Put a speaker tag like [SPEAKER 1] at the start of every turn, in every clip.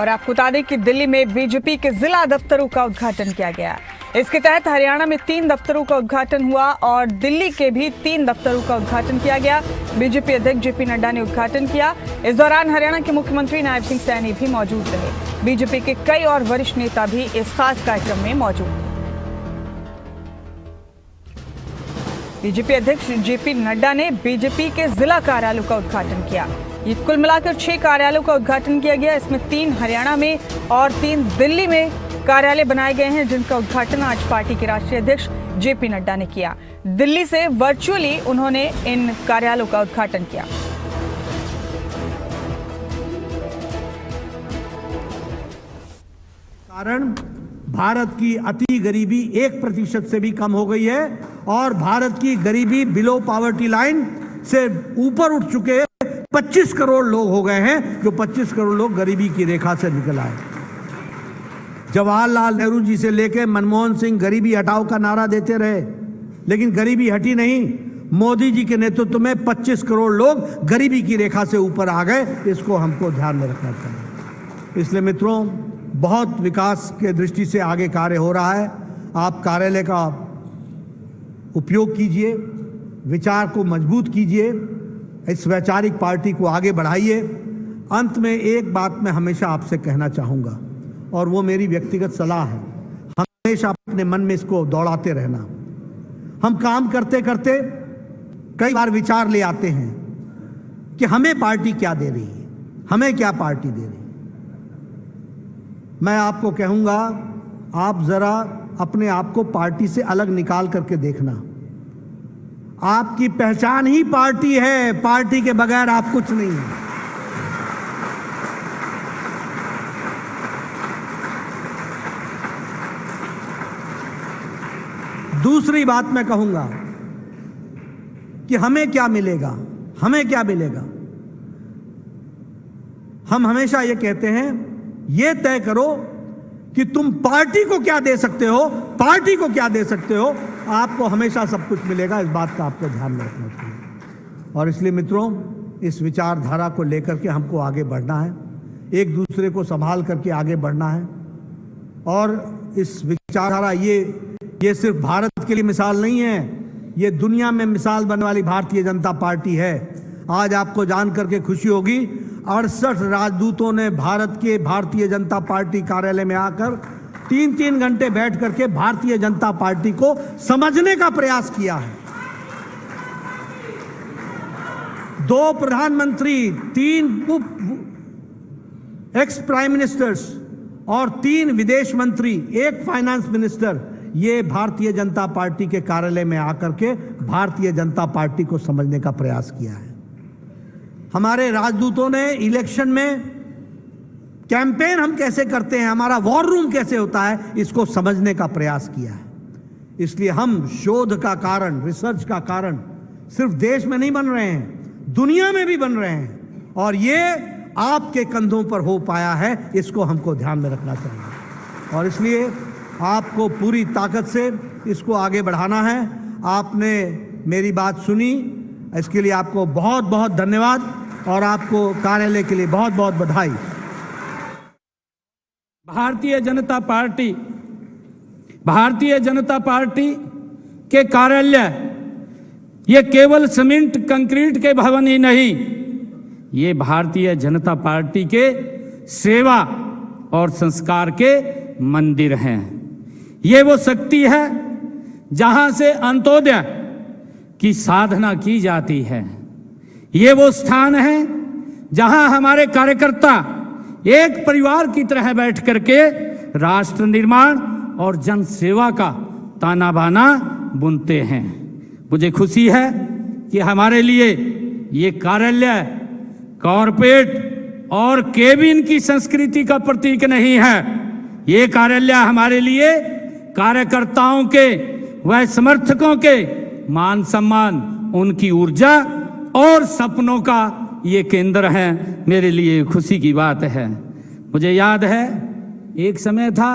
[SPEAKER 1] और आपको बता दें कि दिल्ली में बीजेपी के जिला दफ्तरों का उद्घाटन किया गया। इसके तहत हरियाणा में 3 दफ्तरों का उद्घाटन हुआ और दिल्ली के भी 3 दफ्तरों का उद्घाटन किया गया। बीजेपी अध्यक्ष जेपी नड्डा ने उद्घाटन किया। इस दौरान हरियाणा के मुख्यमंत्री नायब सिंह सैनी भी मौजूद रहे। बीजेपी के कई और वरिष्ठ नेता भी इस खास कार्यक्रम में मौजूद थे। बीजेपी अध्यक्ष जेपी नड्डा ने बीजेपी के जिला कार्यालयों का उद्घाटन किया। ये कुल मिलाकर 6 कार्यालयों का उद्घाटन किया गया। इसमें 3 हरियाणा में और 3 दिल्ली में कार्यालय बनाए गए हैं, जिनका उद्घाटन आज पार्टी के राष्ट्रीय अध्यक्ष जेपी नड्डा ने किया। दिल्ली से वर्चुअली उन्होंने इन कार्यालयों का उद्घाटन किया।
[SPEAKER 2] कारण भारत की अति गरीबी 1% से भी कम हो गई है और भारत की गरीबी बिलो पॉवर्टी लाइन से ऊपर उठ चुके 25 करोड़ लोग हो गए हैं, जो 25 करोड़ लोग गरीबी की रेखा से निकल आए। जवाहरलाल नेहरू जी से लेकर मनमोहन सिंह गरीबी हटाओ का नारा देते रहे, लेकिन गरीबी हटी नहीं। मोदी जी के नेतृत्व में 25 करोड़ लोग गरीबी की रेखा से ऊपर आ गए। इसको हमको ध्यान में रखना चाहिए। इसलिए मित्रों, बहुत विकास के दृष्टि से आगे कार्य हो रहा है। आप कार्यालय का उपयोग कीजिए, विचार को मजबूत कीजिए, इस वैचारिक पार्टी को आगे बढ़ाइए। अंत में एक बात मैं हमेशा आपसे कहना चाहूँगा, और वो मेरी व्यक्तिगत सलाह है। हमेशा अपने मन में इसको दौड़ाते रहना। हम काम करते करते कई बार विचार ले आते हैं कि हमें पार्टी क्या दे रही है, हमें क्या पार्टी दे रही है। मैं आपको कहूँगा, आप ज़रा अपने आप को पार्टी से अलग निकाल करके देखना। आपकी पहचान ही पार्टी है, पार्टी के बगैर आप कुछ नहीं है। दूसरी बात मैं कहूंगा कि हमें क्या मिलेगा, हमें क्या मिलेगा। हम हमेशा ये कहते हैं, ये तय करो कि तुम पार्टी को क्या दे सकते हो, पार्टी को क्या दे सकते हो। आपको हमेशा सब कुछ मिलेगा। इस बात का आपको ध्यान में रखना चाहिए। और इसलिए मित्रों, इस विचारधारा को लेकर के हमको आगे बढ़ना है, एक दूसरे को संभाल करके आगे बढ़ना है। और इस विचारधारा ये सिर्फ भारत के लिए मिसाल नहीं है, ये दुनिया में मिसाल बनने वाली भारतीय जनता पार्टी है। आज आपको जान करके खुशी होगी, 68 राजदूतों ने भारत के भारतीय जनता पार्टी कार्यालय में आकर 3-3 घंटे बैठ करके भारतीय जनता पार्टी को समझने का प्रयास किया है। 2 प्रधानमंत्री, 3 एक्स प्राइम मिनिस्टर्स और 3 विदेश मंत्री, 1 फाइनेंस मिनिस्टर, ये भारतीय जनता पार्टी के कार्यालय में आकर के भारतीय जनता पार्टी को समझने का प्रयास किया है। हमारे राजदूतों ने इलेक्शन में कैंपेन हम कैसे करते हैं, हमारा वॉर रूम कैसे होता है, इसको समझने का प्रयास किया है। इसलिए हम शोध का कारण, रिसर्च का कारण सिर्फ देश में नहीं बन रहे हैं, दुनिया में भी बन रहे हैं। और ये आपके कंधों पर हो पाया है, इसको हमको ध्यान में रखना चाहिए। और इसलिए आपको पूरी ताकत से इसको आगे बढ़ाना है। आपने मेरी बात सुनी, इसके लिए आपको बहुत बहुत धन्यवाद और आपको कार्यालय के लिए बहुत बहुत बधाई।
[SPEAKER 3] भारतीय जनता पार्टी के कार्यालय ये केवल सीमेंट कंक्रीट के भवन ही नहीं, ये भारतीय जनता पार्टी के सेवा और संस्कार के मंदिर हैं। ये वो शक्ति है जहां से अंत्योदय की साधना की जाती है। ये वो स्थान है जहां हमारे कार्यकर्ता एक परिवार की तरह बैठ करके राष्ट्र निर्माण और जन सेवा का ताना बाना बुनते हैं। मुझे खुशी है कि हमारे लिए ये कार्यालय कॉर्पोरेट और केबिन की संस्कृति का प्रतीक नहीं है। ये कार्यालय हमारे लिए कार्यकर्ताओं के व समर्थकों के मान सम्मान, उनकी ऊर्जा और सपनों का ये केंद्र है। मेरे लिए खुशी की बात है। मुझे याद है, एक समय था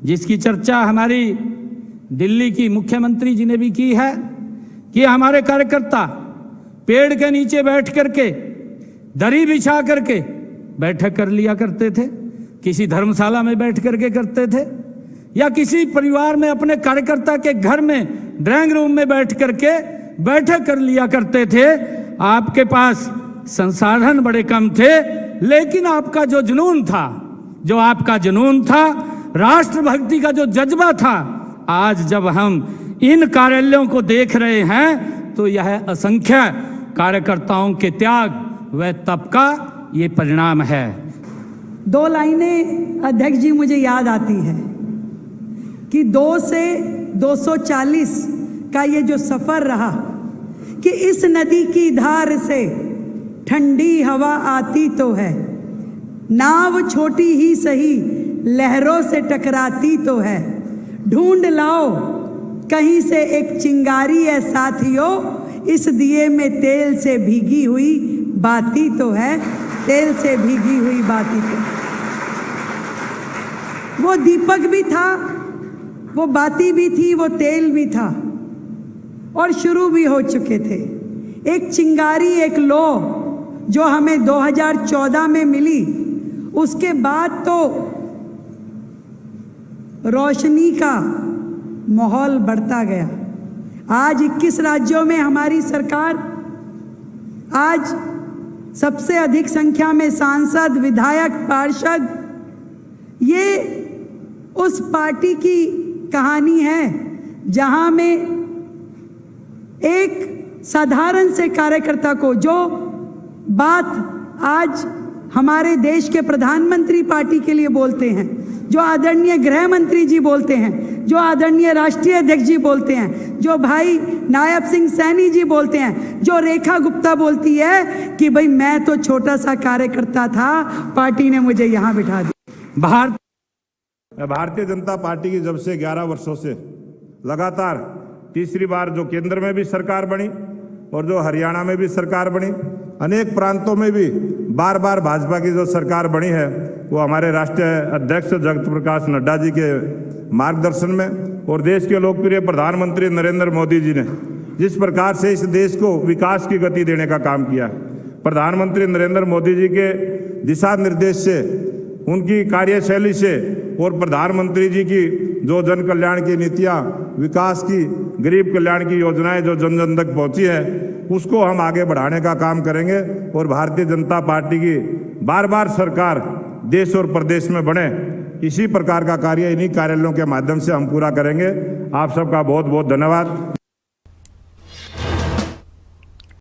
[SPEAKER 3] जिसकी चर्चा हमारी दिल्ली की मुख्यमंत्री जी ने भी की है कि हमारे कार्यकर्ता पेड़ के नीचे बैठ करके, दरी बिछा करके बैठक कर लिया करते थे। किसी धर्मशाला में बैठ करके करते थे या किसी परिवार में अपने कार्यकर्ता के घर में ड्राइंग रूम में बैठ करके बैठक कर लिया करते थे। आपके पास संसाधन बड़े कम थे, लेकिन आपका जो जुनून था, राष्ट्रभक्ति का जो जज्बा था, आज जब हम इन कार्यालयों को देख रहे हैं तो यह असंख्य कार्यकर्ताओं के त्याग व तप का ये परिणाम है।
[SPEAKER 4] 2 लाइनें अध्यक्ष जी मुझे याद आती है कि 2 से 240 का ये जो सफर रहा कि इस नदी की धार से ठंडी हवा आती तो है, नाव छोटी ही सही लहरों से टकराती तो है, ढूंढ लाओ कहीं से एक चिंगारी है साथियों, इस दिए में तेल से भीगी हुई बाती तो है, तेल से भीगी हुई बाती तो। वो दीपक भी था, वो बाती भी थी, वो तेल भी था और शुरू भी हो चुके थे। एक चिंगारी, एक लो जो हमें 2014 में मिली, उसके बाद तो रोशनी का माहौल बढ़ता गया। आज 21 राज्यों में हमारी सरकार, आज सबसे अधिक संख्या में सांसद, विधायक, पार्षद, ये उस पार्टी की कहानी है जहां में एक साधारण से कार्यकर्ता को जो बात आज हमारे देश के प्रधानमंत्री पार्टी के लिए बोलते हैं, जो आदरणीय गृह मंत्री जी बोलते हैं, जो आदरणीय राष्ट्रीय अध्यक्ष जी बोलते हैं, जो भाई नायब सिंह सैनी जी बोलते हैं, जो रेखा गुप्ता बोलती है कि भाई मैं तो छोटा सा कार्यकर्ता था, पार्टी ने मुझे यहाँ बिठा दिया।
[SPEAKER 5] भारतीय जनता पार्टी की जब से 11 वर्षों से लगातार तीसरी बार जो केंद्र में भी सरकार बनी और जो हरियाणा में भी सरकार बनी, अनेक प्रांतों में भी बार बार भाजपा की जो सरकार बनी है, वो हमारे राष्ट्रीय अध्यक्ष जगत प्रकाश नड्डा जी के मार्गदर्शन में और देश के लोकप्रिय प्रधानमंत्री नरेंद्र मोदी जी ने जिस प्रकार से इस देश को विकास की गति देने का काम किया, प्रधानमंत्री नरेंद्र मोदी जी के दिशा निर्देश से, उनकी कार्यशैली से और प्रधानमंत्री जी की जो जन कल्याण की नीतियां, विकास की, गरीब कल्याण की योजनाएं जो जन जन तक पहुंची है, उसको हम आगे बढ़ाने का काम करेंगे और भारतीय जनता पार्टी की बार बार सरकार देश और प्रदेश में बने, इसी प्रकार का कार्य इन्हीं कार्यालयों के माध्यम से हम पूरा करेंगे। आप सबका बहुत बहुत धन्यवाद।